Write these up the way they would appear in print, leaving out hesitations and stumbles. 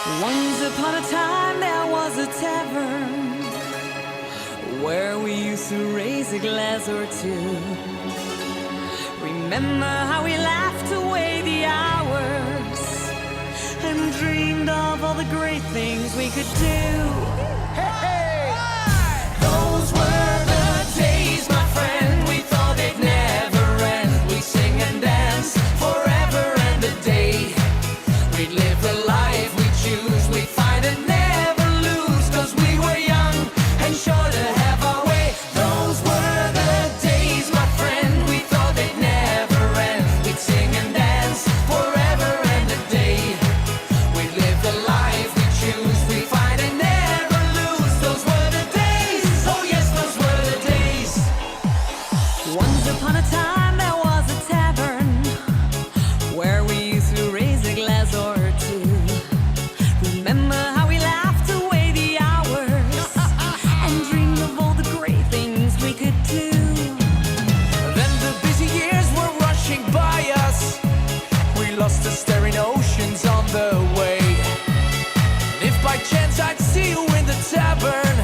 Once upon a time there was a tavern where we used to raise a glass or two. Remember how we laughed away the hours and dreamed of all the great things we could do. Hey! Those were the days, my friend. We thought they'd never end. We'd sing and dance forever and a day. We'd live the life we choose. We'd fight and never lose, 'cause we were young and sure to have our way. Those were the days, my friend. We thought they'd never end. We'd sing and dance forever and a day. We'd live the life we choose. We'd fight and never lose. Those were the days. Oh yes, those were the days. Once upon a time there was a tavern where we used to raise a glass or two. Remember how we laughed away the hours and dreamed of all the great things we could do. Then the busy years were rushing by us. We lost the staring oceans on the way. And if by chance I'd see you in the tavern,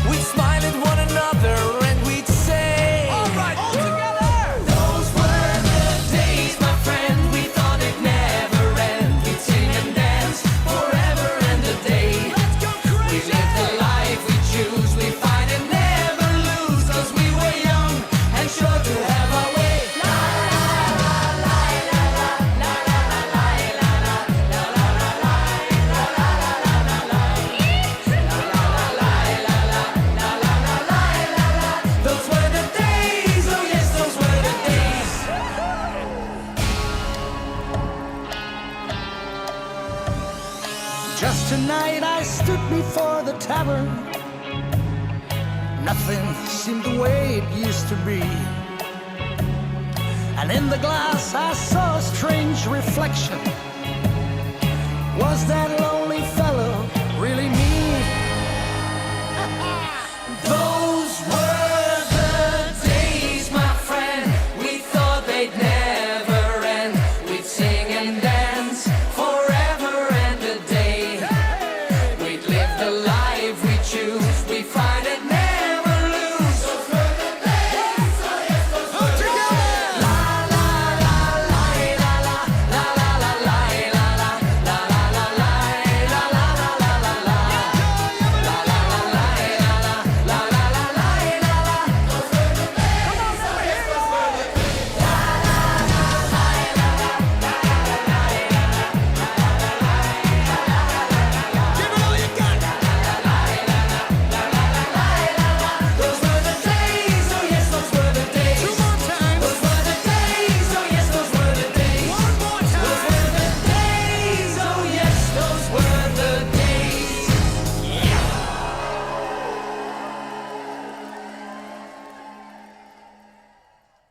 we'd smile at one another and we'd say, all right, all together. Those were the days, my friend. We thought it'd never end. We'd sing and dance forever and a day. Let's go crazy. We live the life we choose. We fight and never lose, 'cause we were young and sure to have our way. La la la la la la la la la la la la la la la la la la la la. Those were the days, oh yes, those were the days. Just tonight I stood before the tavern. Nothing seemed the way it used to be. And in the glass I saw a strange reflection. Was that lonely